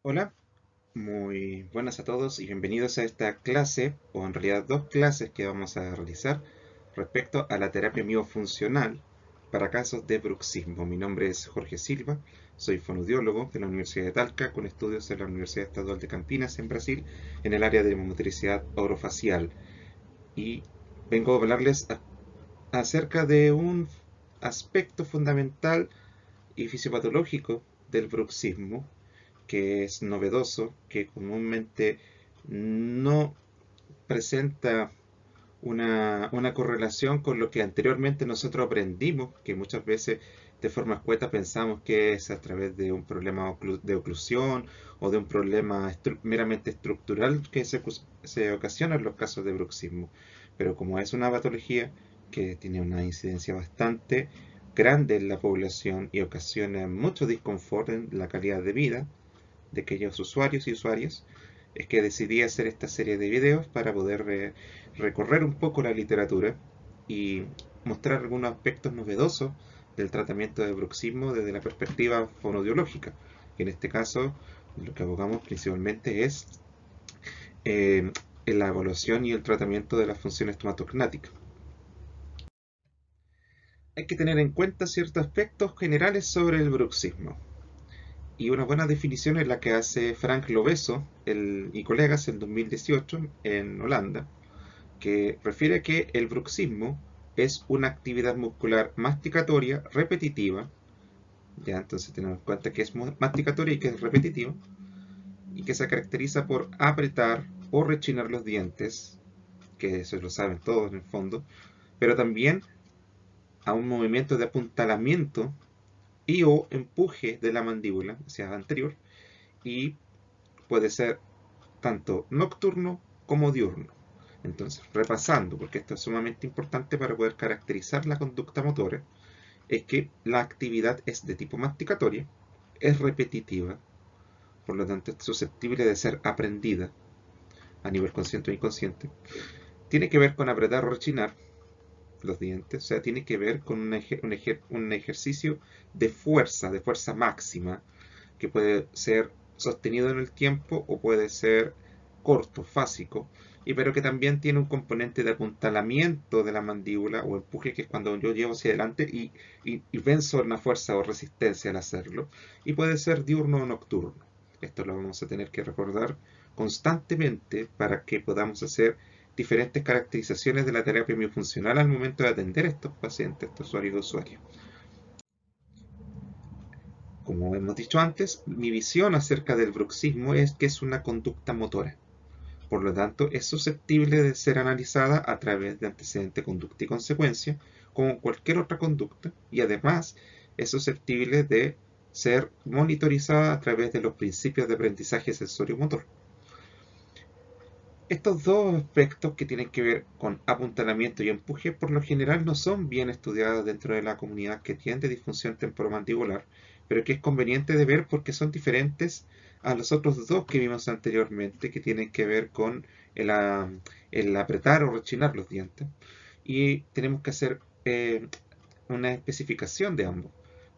Hola, muy buenas a todos y bienvenidos a esta clase, o en realidad dos clases que vamos a realizar respecto a la terapia miofuncional para casos de bruxismo. Mi nombre es Jorge Silva, soy fonoaudiólogo de la Universidad de Talca con estudios en la Universidad Estadual de Campinas en Brasil en el área de motricidad orofacial y vengo a hablarles acerca de un aspecto fundamental y fisiopatológico del bruxismo que es novedoso, que comúnmente no presenta una correlación con lo que anteriormente nosotros aprendimos, que muchas veces de forma escueta pensamos que es a través de un problema de oclusión o de un problema meramente estructural que se ocasiona en los casos de bruxismo. Pero como es una patología que tiene una incidencia bastante grande en la población y ocasiona mucho disconfort en la calidad de vida, de aquellos usuarios y usuarias, es que decidí hacer esta serie de videos para poder recorrer un poco la literatura y mostrar algunos aspectos novedosos del tratamiento de bruxismo desde la perspectiva fonoaudiológica. Y en este caso, lo que abogamos principalmente es eh, en la evaluación y el tratamiento de las funciones tomatognáticas. Hay que tener en cuenta ciertos aspectos generales sobre el bruxismo. Y una buena definición es la que hace Frank Lobeso y colegas en 2018 en Holanda, que refiere a que el bruxismo es una actividad muscular masticatoria repetitiva, ya entonces tenemos en cuenta que es masticatoria y que es repetitiva, y que se caracteriza por apretar o rechinar los dientes, que eso lo saben todos en el fondo, pero también a un movimiento de apuntalamiento y o empuje de la mandíbula hacia anterior, y puede ser tanto nocturno como diurno. Entonces, repasando, porque esto es sumamente importante para poder caracterizar la conducta motora, es que la actividad es de tipo masticatoria, es repetitiva, por lo tanto es susceptible de ser aprendida a nivel consciente o inconsciente. Tiene que ver con apretar o rechinar los dientes, o sea, tiene que ver con un ejercicio de fuerza máxima, que puede ser sostenido en el tiempo o puede ser corto, fásico, y pero que también tiene un componente de apuntalamiento de la mandíbula o empuje, que es cuando yo llevo hacia adelante y venzo una fuerza o resistencia al hacerlo, y puede ser diurno o nocturno. Esto lo vamos a tener que recordar constantemente para que podamos hacer diferentes caracterizaciones de la terapia miofuncional al momento de atender a estos pacientes, estos usuarios y usuarias. Como hemos dicho antes, mi visión acerca del bruxismo es que es una conducta motora. Por lo tanto, es susceptible de ser analizada a través de antecedente, conducta y consecuencia, como cualquier otra conducta, y además es susceptible de ser monitorizada a través de los principios de aprendizaje sensorio-motor. Estos dos aspectos que tienen que ver con apuntalamiento y empuje por lo general no son bien estudiados dentro de la comunidad que tiene disfunción temporomandibular, pero que es conveniente de ver porque son diferentes a los otros dos que vimos anteriormente, que tienen que ver con el apretar o rechinar los dientes. Y tenemos que hacer una especificación de ambos.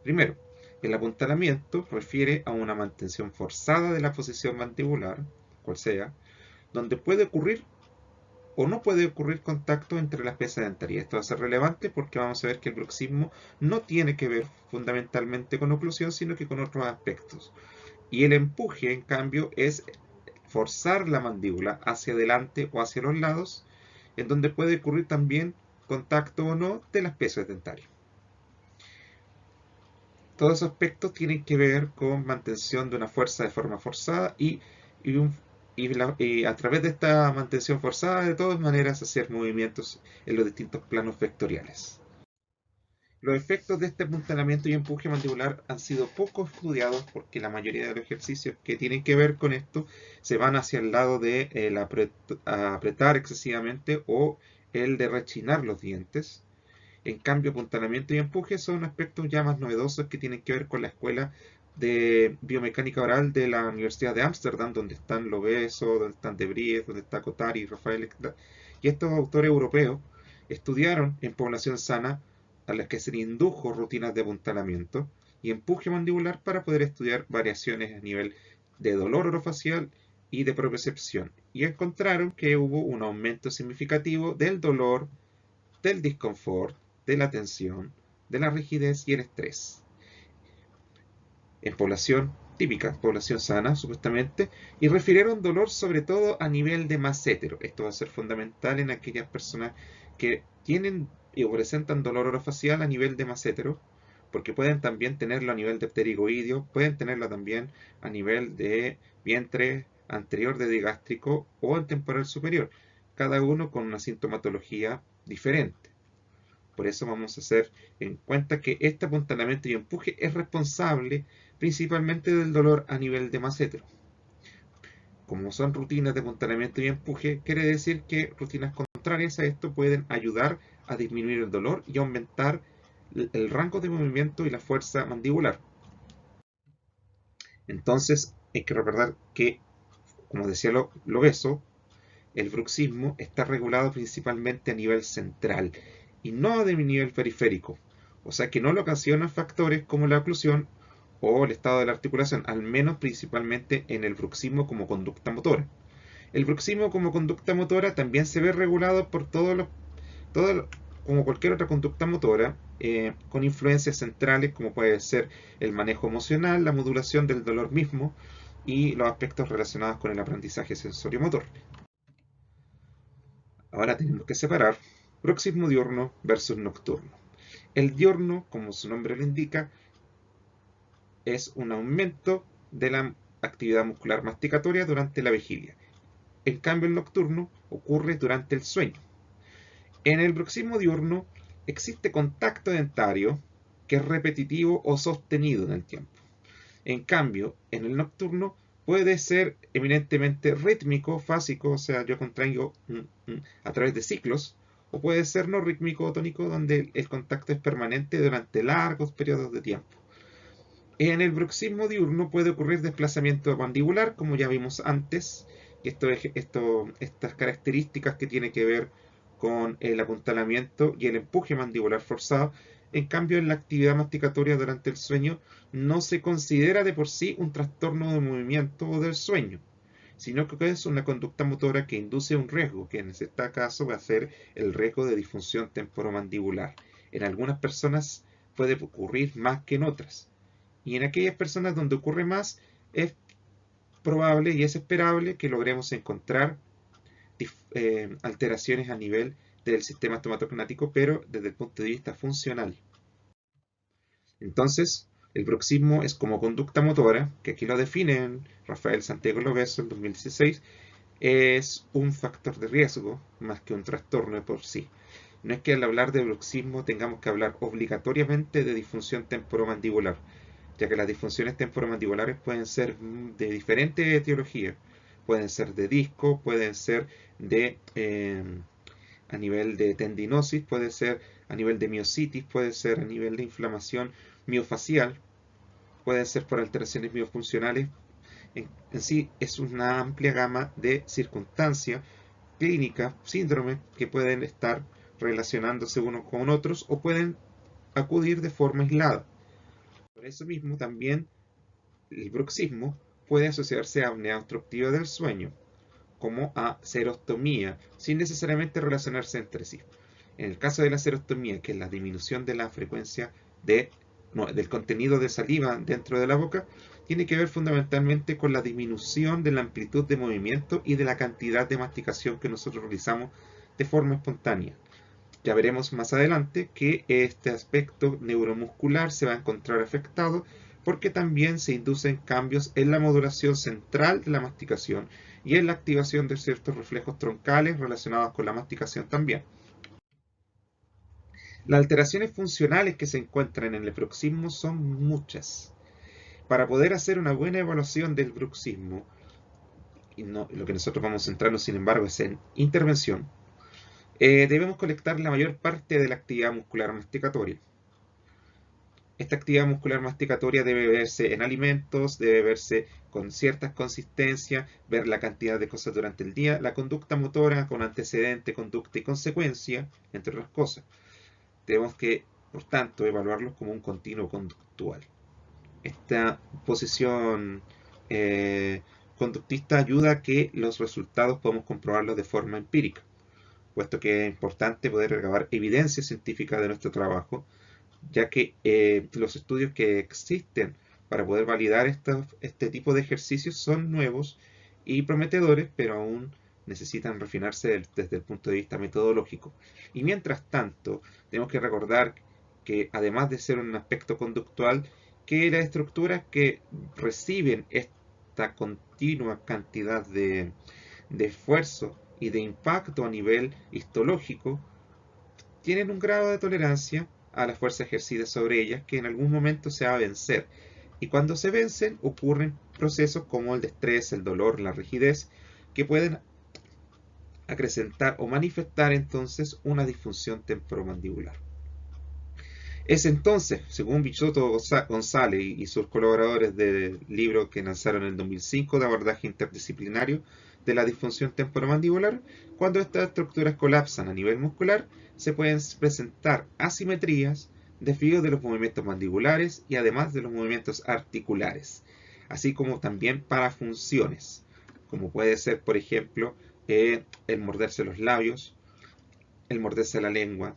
Primero, el apuntalamiento refiere a una mantención forzada de la posición mandibular, cual sea, donde puede ocurrir o no puede ocurrir contacto entre las piezas dentarias. Esto va a ser relevante porque vamos a ver que el bruxismo no tiene que ver fundamentalmente con oclusión, sino que con otros aspectos. Y el empuje, en cambio, es forzar la mandíbula hacia adelante o hacia los lados, en donde puede ocurrir también contacto o no de las piezas dentarias. Todos esos aspectos tienen que ver con mantención de una fuerza de forma forzada y, un- y a través de esta mantención forzada, de todas maneras, hacer movimientos en los distintos planos vectoriales. Los efectos de este apuntalamiento y empuje mandibular han sido poco estudiados porque la mayoría de los ejercicios que tienen que ver con esto se van hacia el lado de apretar excesivamente o el de rechinar los dientes. En cambio, apuntalamiento y empuje son aspectos ya más novedosos que tienen que ver con la escuela de biomecánica oral de la Universidad de Ámsterdam, donde están Lobeso, donde están De Vries, donde está Cotari, Rafael. Y estos autores europeos estudiaron en población sana a las que se le indujo rutinas de apuntalamiento y empuje mandibular para poder estudiar variaciones a nivel de dolor orofacial y de propiocepción, y encontraron que hubo un aumento significativo del dolor, del disconfort, de la tensión, de la rigidez y el estrés en población típica, población sana supuestamente, y refirieron dolor sobre todo a nivel de massétero. Esto va a ser fundamental en aquellas personas que tienen o presentan dolor orofacial a nivel de massétero, porque pueden también tenerlo a nivel de pterigoidio, pueden tenerlo también a nivel de vientre anterior de digástrico o en temporal superior, cada uno con una sintomatología diferente. Por eso vamos a hacer en cuenta que este apuntalamiento y empuje es responsable principalmente del dolor a nivel de massétero. Como son rutinas de apuntalamiento y empuje, quiere decir que rutinas contrarias a esto pueden ayudar a disminuir el dolor y aumentar el rango de movimiento y la fuerza mandibular. Entonces hay que recordar que, como decía Lobeso, el bruxismo está regulado principalmente a nivel central y no de nivel periférico, o sea que no le ocasionan factores como la oclusión o el estado de la articulación, al menos principalmente en el bruxismo como conducta motora. El bruxismo como conducta motora también se ve regulado por como cualquier otra conducta motora, con influencias centrales como puede ser el manejo emocional, la modulación del dolor mismo y los aspectos relacionados con el aprendizaje sensorio-motor. Ahora tenemos que separar bruxismo diurno versus nocturno. El diurno, como su nombre lo indica, es un aumento de la actividad muscular masticatoria durante la vigilia. En cambio, el nocturno ocurre durante el sueño. En el bruxismo diurno existe contacto dentario que es repetitivo o sostenido en el tiempo. En cambio, en el nocturno puede ser eminentemente rítmico, fásico, o sea, yo contraigo a través de ciclos, o puede ser no rítmico o tónico, donde el contacto es permanente durante largos periodos de tiempo. En el bruxismo diurno puede ocurrir desplazamiento mandibular, como ya vimos antes, estas características que tienen que ver con el apuntalamiento y el empuje mandibular forzado. En cambio, en la actividad masticatoria durante el sueño no se considera de por sí un trastorno de movimiento o del sueño, sino que es una conducta motora que induce un riesgo, que en este caso va a ser el riesgo de disfunción temporomandibular. En algunas personas puede ocurrir más que en otras. Y en aquellas personas donde ocurre más, es probable y es esperable que logremos encontrar alteraciones a nivel del sistema estomatognático, pero desde el punto de vista funcional. Entonces, el bruxismo es como conducta motora, que aquí lo define Rafael Santiago Lobeso en 2016, es un factor de riesgo más que un trastorno de por sí. No es que al hablar de bruxismo tengamos que hablar obligatoriamente de disfunción temporomandibular, ya que las disfunciones temporomandibulares pueden ser de diferentes etiologías. Pueden ser de disco, pueden ser de a nivel de tendinosis, puede ser a nivel de miositis, puede ser a nivel de inflamación miofacial, puede ser por alteraciones miofuncionales. En sí es una amplia gama de circunstancias clínicas, síndromes que pueden estar relacionándose unos con otros o pueden acudir de forma aislada. Por eso mismo también el bruxismo puede asociarse a apnea obstructiva del sueño, como a serostomía, sin necesariamente relacionarse entre sí. En el caso de la serostomía, que es la disminución de la frecuencia del contenido de saliva dentro de la boca, tiene que ver fundamentalmente con la disminución de la amplitud de movimiento y de la cantidad de masticación que nosotros realizamos de forma espontánea. Ya veremos más adelante que este aspecto neuromuscular se va a encontrar afectado porque también se inducen cambios en la modulación central de la masticación y en la activación de ciertos reflejos troncales relacionados con la masticación también. Las alteraciones funcionales que se encuentran en el bruxismo son muchas. Para poder hacer una buena evaluación del bruxismo, y lo que nosotros vamos a centrarnos sin embargo es en intervención, debemos colectar la mayor parte de la actividad muscular masticatoria. Esta actividad muscular masticatoria debe verse en alimentos, debe verse con ciertas consistencias, ver la cantidad de cosas durante el día, la conducta motora con antecedente, conducta y consecuencia, entre otras cosas. Tenemos que, por tanto, evaluarlos como un continuo conductual. Esta posición eh, conductista ayuda a que los resultados podamos comprobarlos de forma empírica, puesto que es importante poder recabar evidencia científica de nuestro trabajo, ya que los estudios que existen para poder validar este tipo de ejercicios son nuevos y prometedores, pero aún necesitan refinarse desde el punto de vista metodológico. Y mientras tanto, tenemos que recordar que además de ser un aspecto conductual, que las estructuras que reciben esta continua cantidad de esfuerzo y de impacto a nivel histológico tienen un grado de tolerancia a la fuerza ejercida sobre ellas que en algún momento se va a vencer. Y cuando se vencen ocurren procesos como el de estrés, el dolor, la rigidez, que pueden acrecentar o manifestar entonces una disfunción temporomandibular. Es entonces, según Bichotto González y sus colaboradores del libro que lanzaron en el 2005 de abordaje interdisciplinario de la disfunción temporomandibular, cuando estas estructuras colapsan a nivel muscular, se pueden presentar asimetrías, desvíos de los movimientos mandibulares y además de los movimientos articulares, así como también para funciones, como puede ser, por ejemplo, el morderse los labios, el morderse la lengua,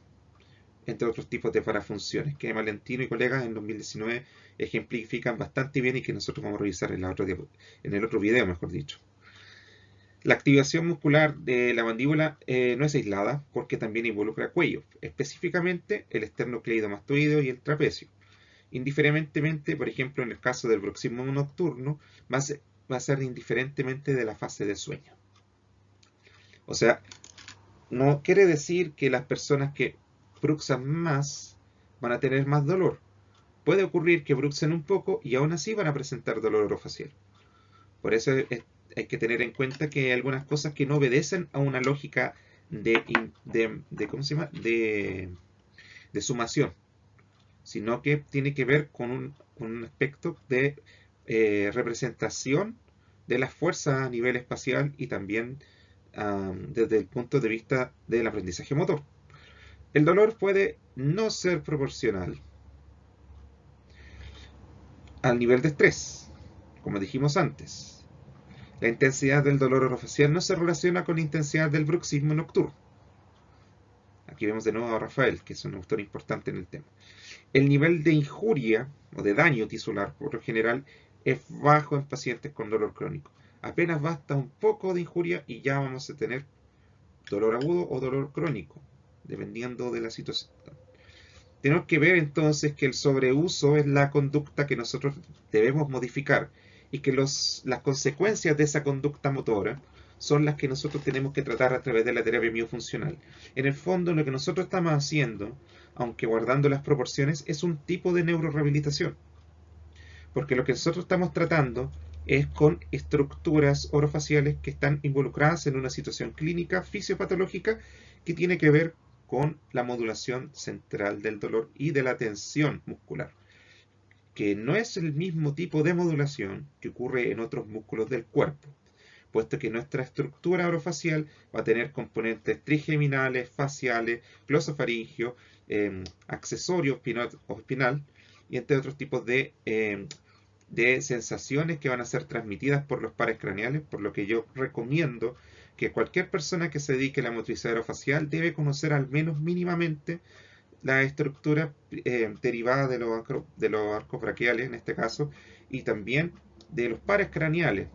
entre otros tipos de parafunciones, que Valentino y colegas en 2019 ejemplifican bastante bien y que nosotros vamos a revisar en el otro video, mejor dicho. La activación muscular de la mandíbula no es aislada porque también involucra cuello, específicamente el esternocleidomastoideo y el trapecio. Indiferentemente, por ejemplo, en el caso del bruxismo nocturno, va a ser indiferentemente de la fase de sueño. O sea, no quiere decir que las personas que bruxan más van a tener más dolor. Puede ocurrir que bruxen un poco y aún así van a presentar dolor orofacial. Por eso hay que tener en cuenta que hay algunas cosas que no obedecen a una lógica ¿cómo se llama? De sumación, sino que tiene que ver con un aspecto de representación de la fuerza a nivel espacial y también desde el punto de vista del aprendizaje motor. El dolor puede no ser proporcional al nivel de estrés, como dijimos antes. La intensidad del dolor orofacial no se relaciona con la intensidad del bruxismo nocturno. Aquí vemos de nuevo a Rafael, que es un autor importante en el tema. El nivel de injuria o de daño tisular, por lo general, es bajo en pacientes con dolor crónico. Apenas basta un poco de injuria y ya vamos a tener dolor agudo o dolor crónico, dependiendo de la situación. Tenemos que ver entonces que el sobreuso es la conducta que nosotros debemos modificar y que las consecuencias de esa conducta motora son las que nosotros tenemos que tratar a través de la terapia miofuncional. En el fondo, lo que nosotros estamos haciendo, aunque guardando las proporciones, es un tipo de neurorehabilitación. Porque lo que nosotros estamos tratando es con estructuras orofaciales que están involucradas en una situación clínica fisiopatológica que tiene que ver con la modulación central del dolor y de la tensión muscular, que no es el mismo tipo de modulación que ocurre en otros músculos del cuerpo, puesto que nuestra estructura orofacial va a tener componentes trigeminales, faciales, glosofaringio, accesorio espinal y entre otros tipos de sensaciones que van a ser transmitidas por los pares craneales, por lo que yo recomiendo que cualquier persona que se dedique a la motricidad orofacial debe conocer al menos mínimamente la estructura derivada de los arcos braquiales en este caso, y también de los pares craneales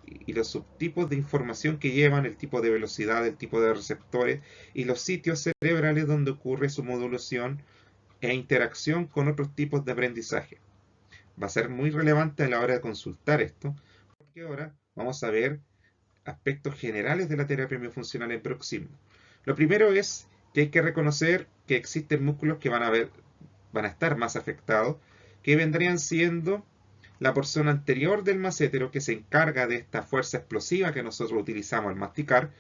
y los subtipos de información que llevan, el tipo de velocidad, el tipo de receptores y los sitios cerebrales donde ocurre su modulación e interacción con otros tipos de aprendizaje. Va a ser muy relevante a la hora de consultar esto, porque ahora vamos a ver aspectos generales de la terapia miofuncional en bruxismo. Lo primero es que hay que reconocer que existen músculos que van a estar más afectados, que vendrían siendo la porción anterior del massétero que se encarga de esta fuerza explosiva que nosotros utilizamos al masticar,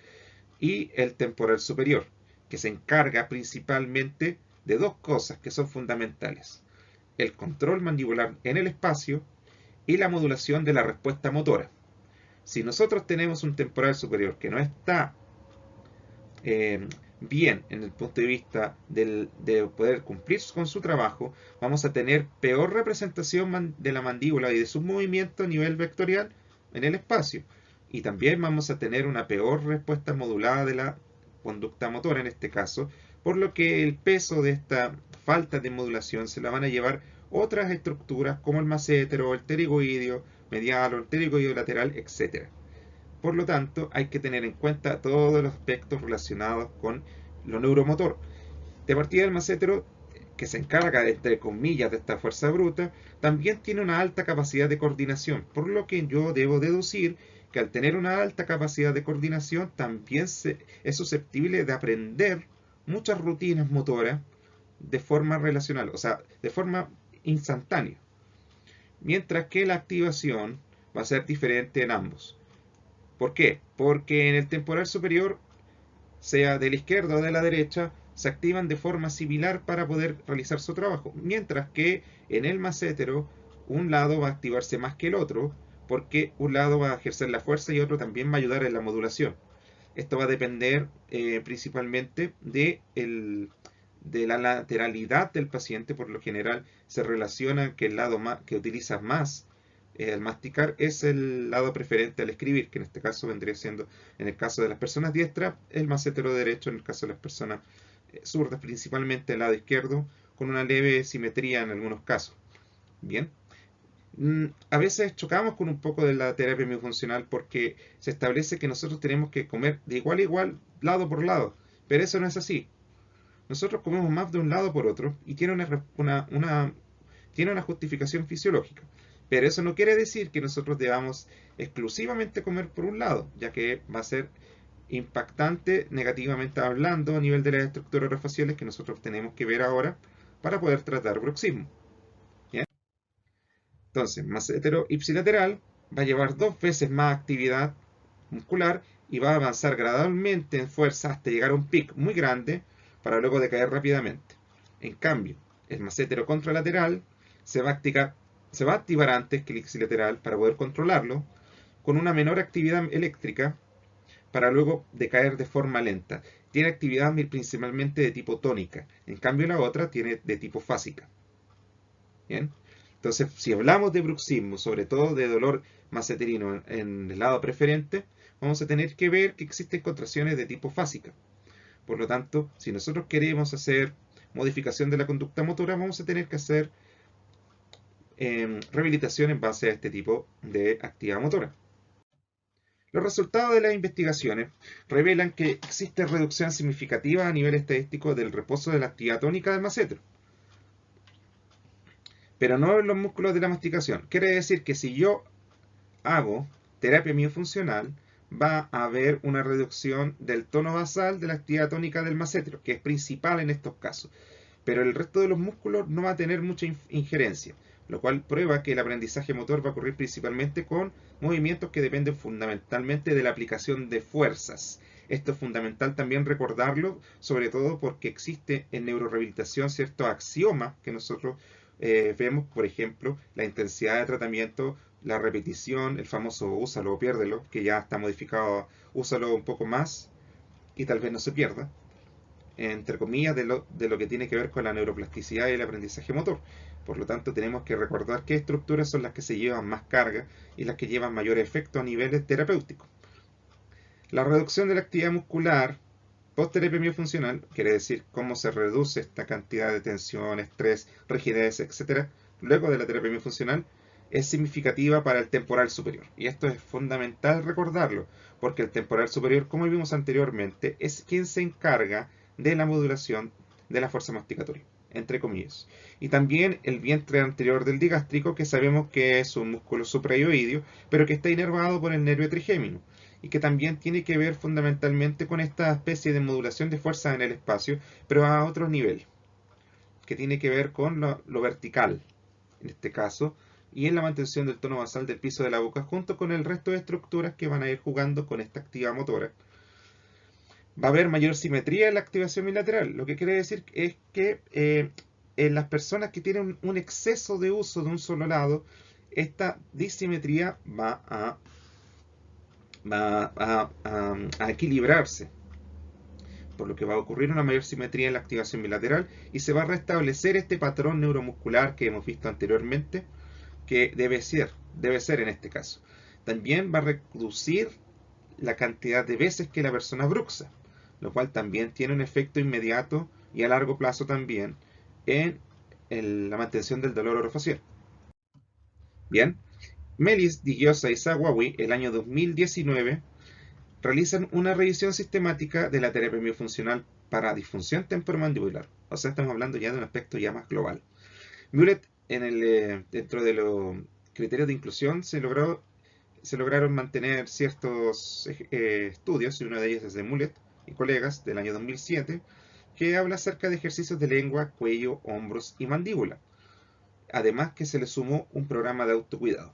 y el temporal superior, que se encarga principalmente de dos cosas que son fundamentales: el control mandibular en el espacio y la modulación de la respuesta motora. Si nosotros tenemos un temporal superior que no está bien en el punto de vista de poder cumplir con su trabajo, vamos a tener peor representación de la mandíbula y de sus movimientos a nivel vectorial en el espacio. Y también vamos a tener una peor respuesta modulada de la conducta motora en este caso, por lo que el peso de esta falta de modulación se la van a llevar otras estructuras como el massetero, el pterigoideo medial o el pterigoideo lateral, etc. Por lo tanto, hay que tener en cuenta todos los aspectos relacionados con lo neuromotor. De partida, el massetero, que se encarga, entre comillas, de esta fuerza bruta, también tiene una alta capacidad de coordinación, por lo que yo debo deducir que al tener una alta capacidad de coordinación también es susceptible de aprender muchas rutinas motoras de forma relacional, o sea, de forma instantánea, mientras que la activación va a ser diferente en ambos. ¿Por qué? Porque en el temporal superior, sea de la izquierda o de la derecha, se activan de forma similar para poder realizar su trabajo, mientras que en el massetero un lado va a activarse más que el otro, porque un lado va a ejercer la fuerza y otro también va a ayudar en la modulación. Esto va a depender principalmente de la lateralidad del paciente. Por lo general se relaciona que el lado que utiliza más al masticar es el lado preferente al escribir, que en este caso vendría siendo, en el caso de las personas diestras, el massetero derecho; en el caso de las personas zurdas, principalmente el lado izquierdo, con una leve simetría en algunos casos. Bien. A veces chocamos con un poco de la terapia miofuncional porque se establece que nosotros tenemos que comer de igual a igual, lado por lado, pero eso no es así. Nosotros comemos más de un lado por otro y tiene una justificación fisiológica, pero eso no quiere decir que nosotros debamos exclusivamente comer por un lado, ya que va a ser impactante negativamente hablando a nivel de las estructuras orofaciales que nosotros tenemos que ver ahora para poder tratar bruxismo. ¿Bien? Entonces, massetero ipsilateral va a llevar 2 veces más actividad muscular y va a avanzar gradualmente en fuerza hasta llegar a un pic muy grande para luego decaer rápidamente. En cambio, el massetero contralateral se va a activar antes que el ipsilateral para poder controlarlo, con una menor actividad eléctrica para luego decaer de forma lenta. Tiene actividad principalmente de tipo tónica, en cambio la otra tiene de tipo fásica. ¿Bien? Entonces, si hablamos de bruxismo, sobre todo de dolor masseterino en el lado preferente, vamos a tener que ver que existen contracciones de tipo fásica. Por lo tanto, si nosotros queremos hacer modificación de la conducta motora, vamos a tener que hacer rehabilitación en base a este tipo de actividad motora. Los resultados de las investigaciones revelan que existe reducción significativa a nivel estadístico del reposo de la actividad tónica del massetero, pero no en los músculos de la masticación. Quiere decir que si yo hago terapia miofuncional, va a haber una reducción del tono basal de la actividad tónica del massetero, que es principal en estos casos, pero el resto de los músculos no va a tener mucha injerencia, lo cual prueba que el aprendizaje motor va a ocurrir principalmente con movimientos que dependen fundamentalmente de la aplicación de fuerzas. Esto es fundamental también recordarlo, sobre todo porque existe en neurorehabilitación ciertos axiomas que nosotros vemos, por ejemplo, la intensidad de tratamiento, la repetición, el famoso úsalo o piérdelo, que ya está modificado, úsalo un poco más y tal vez no se pierda, entre comillas, de lo que tiene que ver con la neuroplasticidad y el aprendizaje motor. Por lo tanto, tenemos que recordar qué estructuras son las que se llevan más carga y las que llevan mayor efecto a niveles terapéuticos. La reducción de la actividad muscular post-terapia miofuncional, quiere decir cómo se reduce esta cantidad de tensión, estrés, rigidez, etc., luego de la terapia miofuncional, es significativa para el temporal superior. Y esto es fundamental recordarlo, porque el temporal superior, como vimos anteriormente, es quien se encarga de la modulación de la fuerza masticatoria, entre comillas. Y también el vientre anterior del digástrico, que sabemos que es un músculo suprayoideo, pero que está inervado por el nervio trigémino, y que también tiene que ver fundamentalmente con esta especie de modulación de fuerza en el espacio, pero a otro nivel, que tiene que ver con lo vertical, en este caso, y en la mantención del tono basal del piso de la boca, junto con el resto de estructuras que van a ir jugando con esta actividad motora. Va a haber mayor simetría en la activación bilateral, lo que quiere decir es que en las personas que tienen un exceso de uso de un solo lado, esta disimetría va a equilibrarse, por lo que va a ocurrir una mayor simetría en la activación bilateral y se va a restablecer este patrón neuromuscular que hemos visto anteriormente, que debe ser en este caso. También va a reducir la cantidad de veces que la persona bruxa, lo cual también tiene un efecto inmediato y a largo plazo también en la mantención del dolor orofacial. Bien, Melis, Digiosa y Zawawi, el año 2019, realizan una revisión sistemática de la terapia miofuncional para disfunción temporomandibular. O sea, estamos hablando ya de un aspecto ya más global. Mulet, dentro de los criterios de inclusión, se lograron mantener ciertos estudios, y uno de ellos es de Mulet y colegas del año 2007, que habla acerca de ejercicios de lengua, cuello, hombros y mandíbula. Además que se le sumó un programa de autocuidado.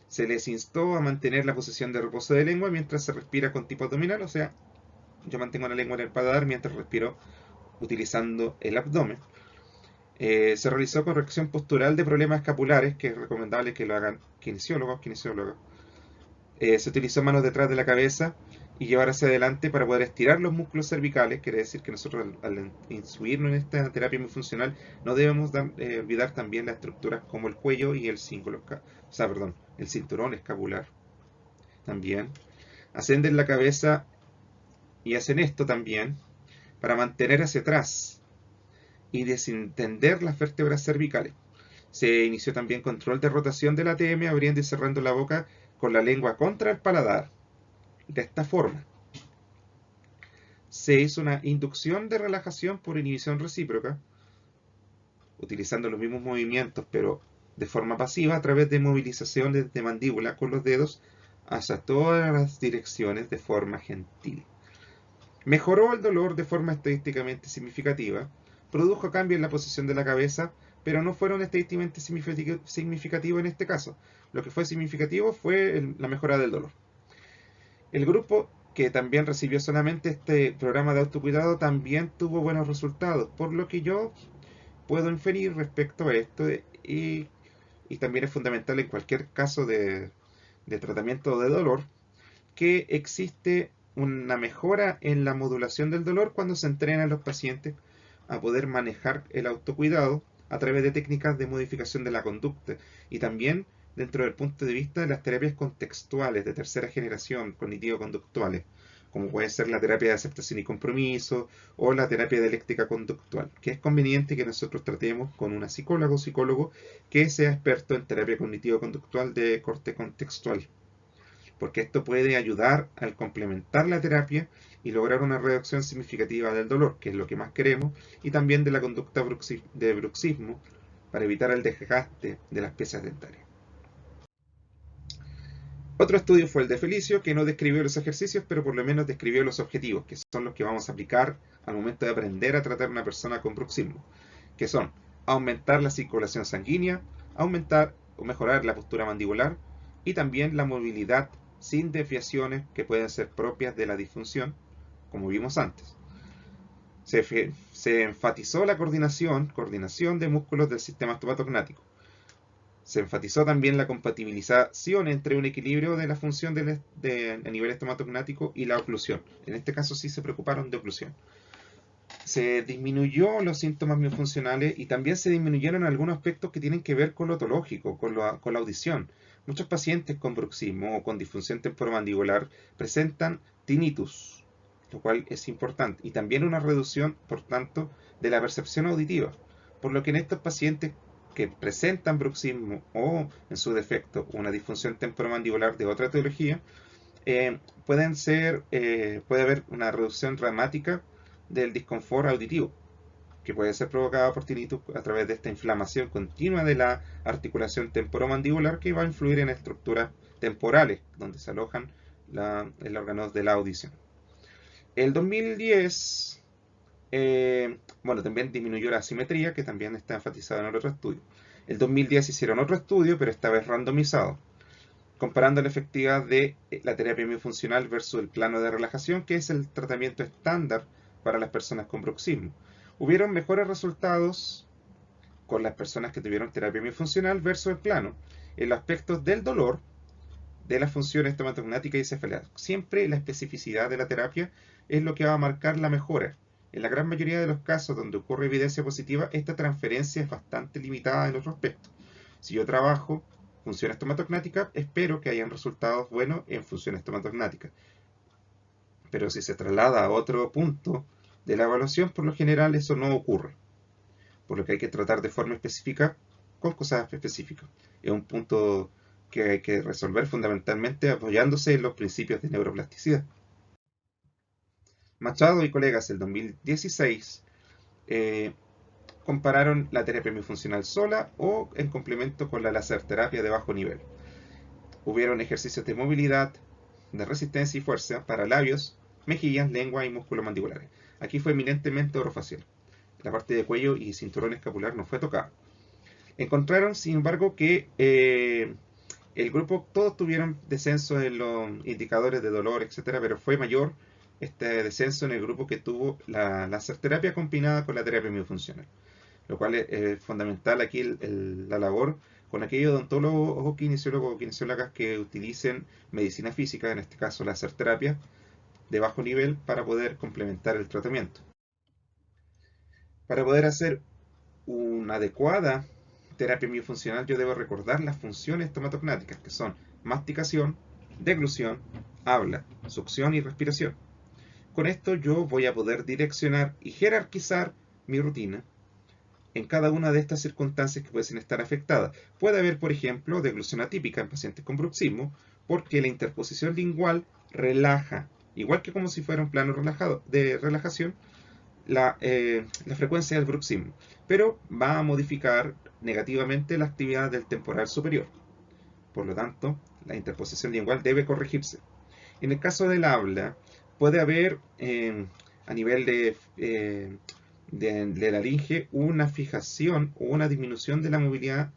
Se les instó a mantener la posición de reposo de lengua mientras se respira con tipo abdominal, o sea, yo mantengo la lengua en el paladar mientras respiro utilizando el abdomen. Se realizó corrección postural de problemas escapulares, que es recomendable que lo hagan kinesiólogos. Se utilizó manos detrás de la cabeza y llevar hacia adelante para poder estirar los músculos cervicales. Quiere decir que nosotros al instruirnos en esta terapia muy funcional no debemos olvidar también las estructuras como el cuello y el el cinturón escapular. También ascenden la cabeza y hacen esto también para mantener hacia atrás y desentender las vértebras cervicales. Se inició también control de rotación del ATM, abriendo y cerrando la boca con la lengua contra el paladar. De esta forma, se hizo una inducción de relajación por inhibición recíproca, utilizando los mismos movimientos, pero de forma pasiva, a través de movilizaciones de mandíbula con los dedos hacia todas las direcciones de forma gentil. Mejoró el dolor de forma estadísticamente significativa, produjo cambios en la posición de la cabeza, pero no fueron estadísticamente significativos en este caso. Lo que fue significativo fue la mejora del dolor. El grupo que también recibió solamente este programa de autocuidado también tuvo buenos resultados, por lo que yo puedo inferir respecto a esto y también es fundamental en cualquier caso de tratamiento de dolor que existe una mejora en la modulación del dolor cuando se entrena a los pacientes a poder manejar el autocuidado a través de técnicas de modificación de la conducta y también dentro del punto de vista de las terapias contextuales de tercera generación cognitivo-conductuales, como puede ser la terapia de aceptación y compromiso o la terapia dialéctica conductual, que es conveniente que nosotros tratemos con una psicóloga o psicólogo que sea experto en terapia cognitivo-conductual de corte contextual, porque esto puede ayudar al complementar la terapia y lograr una reducción significativa del dolor, que es lo que más queremos, y también de la conducta de bruxismo para evitar el desgaste de las piezas dentarias. Otro estudio fue el de Felicio, que no describió los ejercicios, pero por lo menos describió los objetivos, que son los que vamos a aplicar al momento de aprender a tratar a una persona con bruxismo, que son aumentar la circulación sanguínea, aumentar o mejorar la postura mandibular y también la movilidad sin desviaciones que pueden ser propias de la disfunción, como vimos antes. Se enfatizó la coordinación de músculos del sistema estomatognático. Se enfatizó también la compatibilización entre un equilibrio de la función a nivel estomatognático y la oclusión. En este caso sí se preocuparon de oclusión. Se disminuyó los síntomas miofuncionales y también se disminuyeron algunos aspectos que tienen que ver con lo otológico, con la audición. Muchos pacientes con bruxismo o con disfunción temporomandibular presentan tinnitus, lo cual es importante, y también una reducción, por tanto, de la percepción auditiva, por lo que en estos pacientes que presentan bruxismo o, en su defecto, una disfunción temporomandibular de otra etiología, puede haber una reducción dramática del disconfort auditivo, que puede ser provocada por tinnitus a través de esta inflamación continua de la articulación temporomandibular que va a influir en estructuras temporales, donde se alojan el órgano de la audición. El 2010, también disminuyó la asimetría, que también está enfatizada en el otro estudio. El 2010 hicieron otro estudio, pero esta vez randomizado, comparando la efectividad de la terapia miofuncional versus el plano de relajación, que es el tratamiento estándar para las personas con bruxismo. Hubieron mejores resultados con las personas que tuvieron terapia miofuncional versus el plano, en los aspectos del dolor, de la función estomatognática y cefaleal. Siempre la especificidad de la terapia es lo que va a marcar la mejora. En la gran mayoría de los casos donde ocurre evidencia positiva, esta transferencia es bastante limitada en otro aspecto. Si yo trabajo función estomatognática, espero que hayan resultados buenos en función estomatognática. Pero si se traslada a otro punto de la evaluación, por lo general eso no ocurre. Por lo que hay que tratar de forma específica con cosas específicas. Es un punto que hay que resolver fundamentalmente apoyándose en los principios de neuroplasticidad. Machado y colegas del 2016 compararon la terapia biofuncional sola o en complemento con la laserterapia de bajo nivel. Hubieron ejercicios de movilidad, de resistencia y fuerza para labios, mejillas, lengua y músculos mandibulares. Aquí fue eminentemente orofacial. La parte de cuello y cinturón escapular no fue tocada. Encontraron, sin embargo, que el grupo, todos tuvieron descenso en los indicadores de dolor, etcétera, pero fue mayor este descenso en el grupo que tuvo la laserterapia combinada con la terapia miofuncional, lo cual es fundamental aquí la labor con aquellos odontólogos o kinesiólogos o kinesiólogas que utilicen medicina física, en este caso laserterapia de bajo nivel, para poder complementar el tratamiento. Para poder hacer una adecuada terapia miofuncional, yo debo recordar las funciones estomatognáticas, que son masticación, deglución, habla, succión y respiración. Con esto yo voy a poder direccionar y jerarquizar mi rutina en cada una de estas circunstancias que pueden estar afectadas. Puede haber, por ejemplo, deglución atípica en pacientes con bruxismo, porque la interposición lingual relaja, igual que como si fuera un plano relajado, de relajación, la frecuencia del bruxismo, pero va a modificar negativamente la actividad del temporal superior. Por lo tanto, la interposición lingual debe corregirse. En el caso del habla, puede haber a nivel de laringe una fijación o una disminución de la movilidad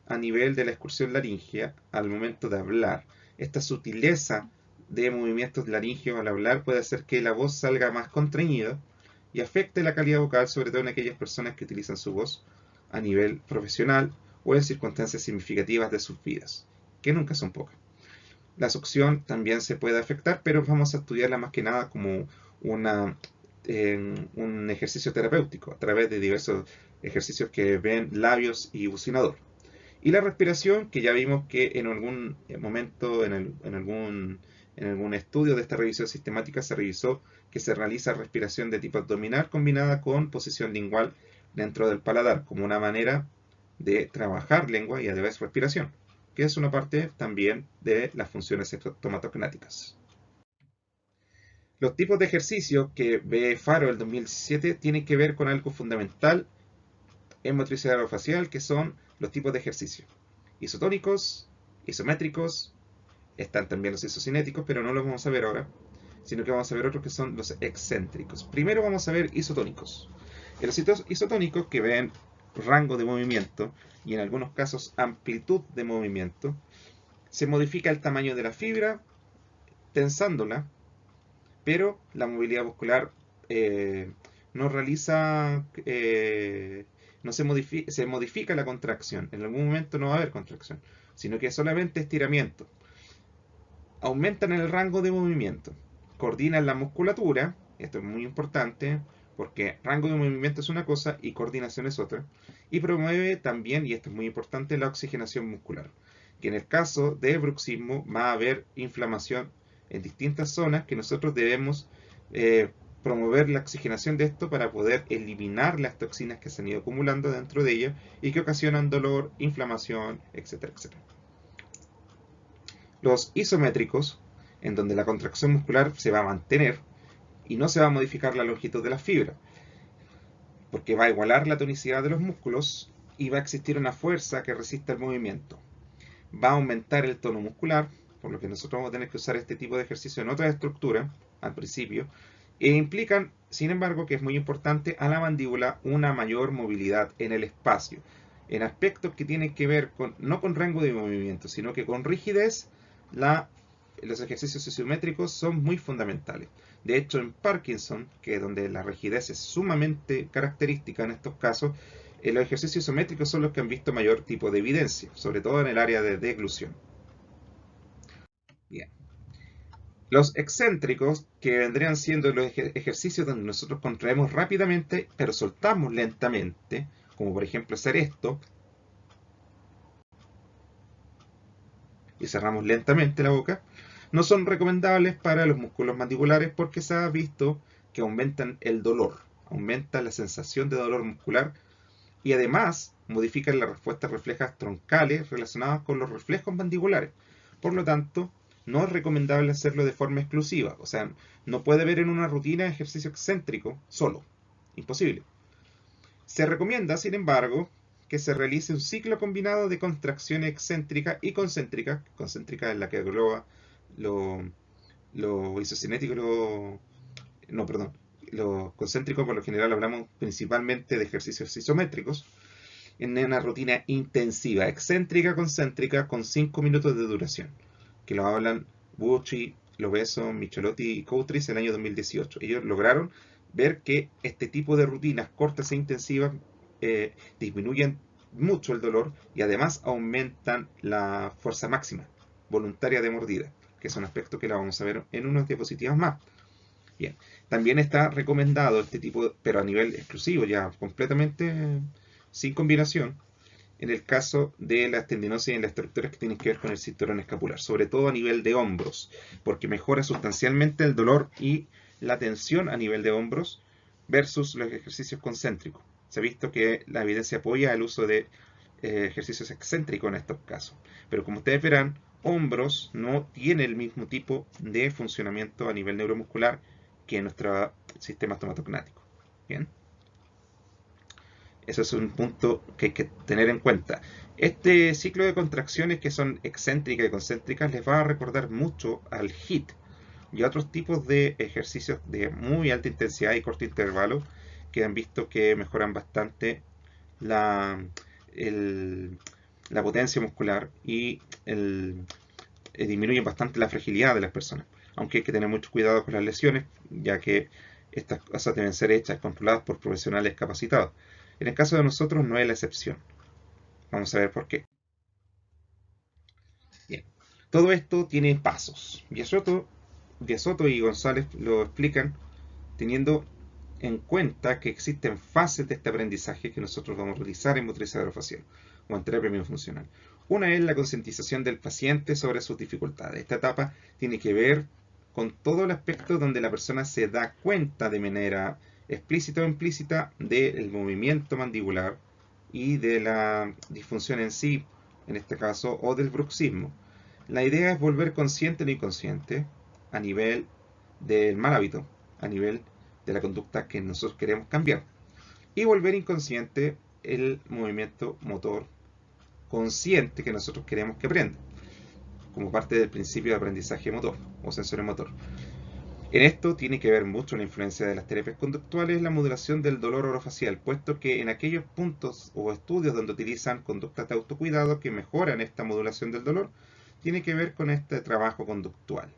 a nivel de la excursión laringea al momento de hablar. Esta sutileza de movimientos laringeos al hablar puede hacer que la voz salga más contrañida y afecte la calidad vocal, sobre todo en aquellas personas que utilizan su voz a nivel profesional o en circunstancias significativas de sus vidas, que nunca son pocas. La succión también se puede afectar, pero vamos a estudiarla más que nada como un ejercicio terapéutico a través de diversos ejercicios que ven labios y bucinador. Y la respiración, que ya vimos que en algún momento, en algún estudio de esta revisión sistemática, se revisó que se realiza respiración de tipo abdominal combinada con posición lingual dentro del paladar, como una manera de trabajar lengua y a la vez respiración, que es una parte también de las funciones estomatognáticas. Los tipos de ejercicio que ve Faro el 2017 tienen que ver con algo fundamental en motricidad orofacial, que son los tipos de ejercicio. Isotónicos, isométricos, están también los isocinéticos, pero no los vamos a ver ahora, sino que vamos a ver otros que son los excéntricos. Primero vamos a ver isotónicos. En los isotónicos, que ven rango de movimiento y en algunos casos amplitud de movimiento, se modifica el tamaño de la fibra tensándola, pero la movilidad muscular no realiza, no se modifica la contracción. En algún momento no va a haber contracción, sino que solamente estiramiento. Aumentan el rango de movimiento, coordinan la musculatura, esto es muy importante porque rango de movimiento es una cosa y coordinación es otra, y promueve también, y esto es muy importante, la oxigenación muscular, que en el caso de bruxismo va a haber inflamación en distintas zonas que nosotros debemos promover la oxigenación de esto para poder eliminar las toxinas que se han ido acumulando dentro de ellas y que ocasionan dolor, inflamación, etcétera, etcétera. Los isométricos, en donde la contracción muscular se va a mantener y no se va a modificar la longitud de la fibra, porque va a igualar la tonicidad de los músculos y va a existir una fuerza que resista el movimiento. Va a aumentar el tono muscular, por lo que nosotros vamos a tener que usar este tipo de ejercicio en otra estructura al principio, e implican, sin embargo, que es muy importante a la mandíbula una mayor movilidad en el espacio, en aspectos que tienen que ver no con rango de movimiento, sino que con rigidez. Los ejercicios isométricos son muy fundamentales. De hecho, en Parkinson, que es donde la rigidez es sumamente característica en estos casos, los ejercicios isométricos son los que han visto mayor tipo de evidencia, sobre todo en el área de deglución. Bien. Los excéntricos, que vendrían siendo los ejercicios donde nosotros contraemos rápidamente, pero soltamos lentamente, como por ejemplo hacer esto, y cerramos lentamente la boca, no son recomendables para los músculos mandibulares porque se ha visto que aumentan el dolor, aumentan la sensación de dolor muscular y además modifican las respuestas reflejas troncales relacionadas con los reflejos mandibulares. Por lo tanto, no es recomendable hacerlo de forma exclusiva, o sea, no puede ver en una rutina de ejercicio excéntrico solo, imposible. Se recomienda, sin embargo, que se realice un ciclo combinado de contracciones excéntricas y concéntricas, concéntrica es la que engloba lo isocinético, no, perdón, lo concéntrico por lo general hablamos principalmente de ejercicios isométricos, en una rutina intensiva, excéntrica, concéntrica, con 5 minutos de duración, que lo hablan Bucci, Lobeso, Michelotti y Coutris en el año 2018. Ellos lograron ver que este tipo de rutinas cortas e intensivas disminuyen mucho el dolor y además aumentan la fuerza máxima voluntaria de mordida, que es un aspecto que la vamos a ver en unas diapositivas más. Bien, también está recomendado este tipo, pero a nivel exclusivo, ya completamente sin combinación, en el caso de las tendinosis en las estructuras que tienen que ver con el cinturón escapular, sobre todo a nivel de hombros, porque mejora sustancialmente el dolor y la tensión a nivel de hombros versus los ejercicios concéntricos. Se ha visto que la evidencia apoya el uso de ejercicios excéntricos en estos casos, pero como ustedes verán, hombros no tiene el mismo tipo de funcionamiento a nivel neuromuscular que nuestro sistema estomatognático. Bien. Eso es un punto que hay que tener en cuenta. Este ciclo de contracciones que son excéntricas y concéntricas les va a recordar mucho al HIIT y a otros tipos de ejercicios de muy alta intensidad y corto intervalo que han visto que mejoran bastante la, la potencia muscular y disminuyen bastante la fragilidad de las personas. Aunque hay que tener mucho cuidado con las lesiones, ya que estas cosas deben ser hechas y controladas por profesionales capacitados. En el caso de nosotros no es la excepción. Vamos a ver por qué. Bien. Todo esto tiene pasos. Biasotto y González lo explican teniendo en cuenta que existen fases de este aprendizaje que nosotros vamos a realizar en motricidad facial o en terapia miofuncional. Una es la concientización del paciente sobre sus dificultades. Esta etapa tiene que ver con todo el aspecto donde la persona se da cuenta de manera explícita o implícita del movimiento mandibular y de la disfunción en sí, en este caso, o del bruxismo. La idea es volver consciente lo inconsciente a nivel del mal hábito, a nivel de la conducta que nosotros queremos cambiar, y volver inconsciente el movimiento motor consciente que nosotros queremos que aprenda, como parte del principio de aprendizaje motor o sensorio motor. En esto tiene que ver mucho la influencia de las terapias conductuales en la modulación del dolor orofacial, puesto que en aquellos puntos o estudios donde utilizan conductas de autocuidado que mejoran esta modulación del dolor, tiene que ver con este trabajo conductual.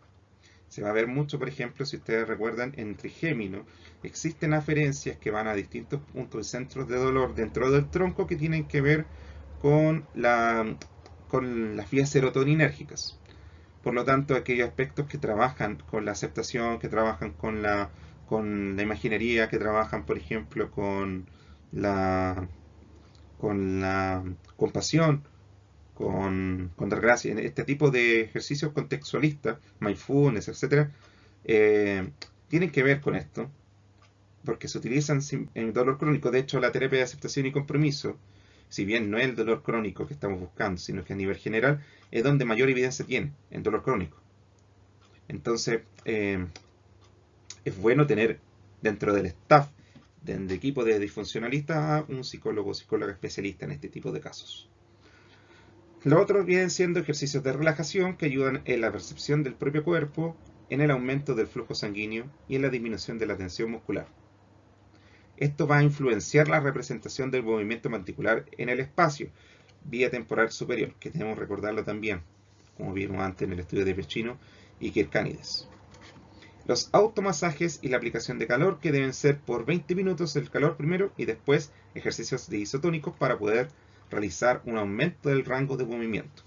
Se va a ver mucho, por ejemplo, si ustedes recuerdan, en trigémino existen aferencias que van a distintos puntos y centros de dolor dentro del tronco que tienen que ver con las vías serotoninérgicas. Por lo tanto, aquellos aspectos que trabajan con la aceptación, que trabajan con la imaginería, que trabajan, por ejemplo, con la compasión, con dar gracias, este tipo de ejercicios contextualistas, mindfulness, etc., tienen que ver con esto, porque se utilizan en dolor crónico. De hecho, la terapia de aceptación y compromiso, si bien no es el dolor crónico que estamos buscando, sino que a nivel general es donde mayor evidencia tiene en dolor crónico. Entonces, es bueno tener dentro del staff, del equipo de disfuncionalistas, un psicólogo o psicóloga especialista en este tipo de casos. Los otros vienen siendo ejercicios de relajación que ayudan en la percepción del propio cuerpo, en el aumento del flujo sanguíneo y en la disminución de la tensión muscular. Esto va a influenciar la representación del movimiento mandibular en el espacio, vía temporal superior, que tenemos que recordarlo también, como vimos antes en el estudio de Pechino y Kirkánides. Los automasajes y la aplicación de calor, que deben ser por 20 minutos el calor primero y después ejercicios de isotónicos para poder realizar un aumento del rango de movimiento.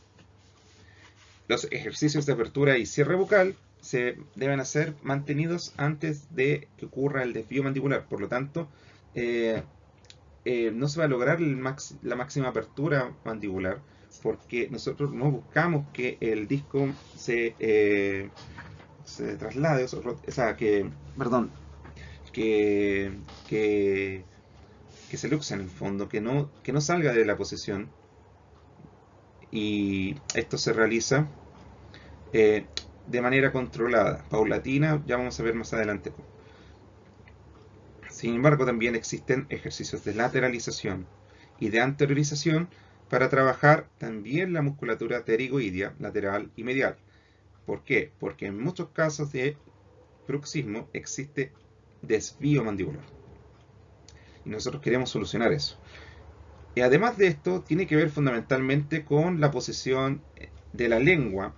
Los ejercicios de apertura y cierre bucal se deben hacer mantenidos antes de que ocurra el desvío mandibular. Por lo tanto, no se va a lograr la máxima apertura mandibular porque nosotros no buscamos que el disco se traslade, o sea, perdón, que, que, que se luxe en el fondo, que no salga de la posición, y esto se realiza eh, de manera controlada, paulatina, ya vamos a ver más adelante. Sin embargo, también existen ejercicios de lateralización y de anteriorización para trabajar también la musculatura pterigoidea, lateral y medial. ¿Por qué? Porque en muchos casos de bruxismo existe desvío mandibular. Y nosotros queremos solucionar eso. Y además de esto, tiene que ver fundamentalmente con la posición de la lengua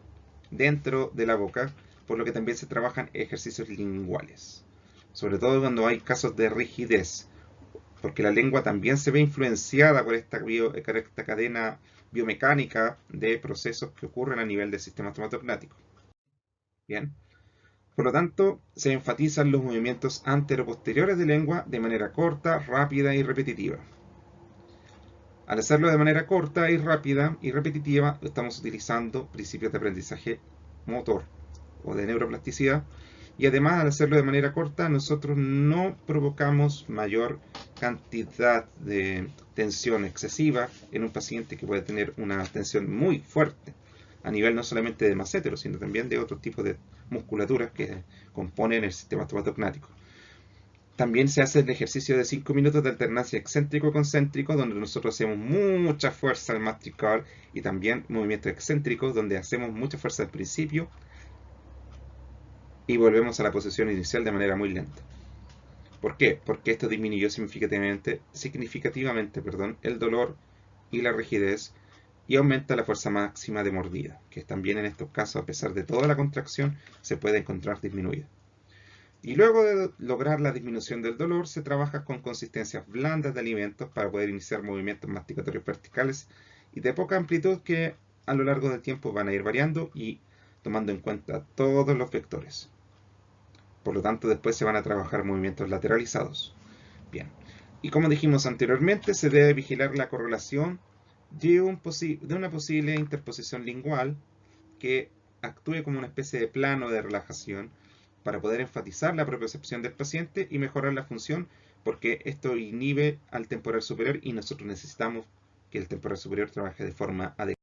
dentro de la boca, por lo que también se trabajan ejercicios linguales. Sobre todo cuando hay casos de rigidez, porque la lengua también se ve influenciada por esta cadena biomecánica de procesos que ocurren a nivel del sistema estomatognático. Bien. Por lo tanto, se enfatizan los movimientos antero-posteriores de lengua de manera corta, rápida y repetitiva. Al hacerlo de manera corta y rápida y repetitiva, estamos utilizando principios de aprendizaje motor o de neuroplasticidad. Y además, al hacerlo de manera corta, nosotros no provocamos mayor cantidad de tensión excesiva en un paciente que puede tener una tensión muy fuerte a nivel no solamente de massétero, sino también de otros tipos de musculaturas que componen el sistema estomatognático. También se hace el ejercicio de 5 minutos de alternancia excéntrico-concéntrico, donde nosotros hacemos mucha fuerza al masticar, y también movimientos excéntricos, donde hacemos mucha fuerza al principio y volvemos a la posición inicial de manera muy lenta. ¿Por qué? Porque esto disminuyó significativamente el dolor y la rigidez, y aumenta la fuerza máxima de mordida, que también en estos casos, a pesar de toda la contracción, se puede encontrar disminuida. Y luego de lograr la disminución del dolor, se trabaja con consistencias blandas de alimentos para poder iniciar movimientos masticatorios verticales y de poca amplitud que a lo largo del tiempo van a ir variando y tomando en cuenta todos los vectores. Por lo tanto, después se van a trabajar movimientos lateralizados. Bien. Y como dijimos anteriormente, se debe vigilar la correlación de una posible interposición lingual que actúe como una especie de plano de relajación para poder enfatizar la propiocepción del paciente y mejorar la función, porque esto inhibe al temporal superior y nosotros necesitamos que el temporal superior trabaje de forma adecuada.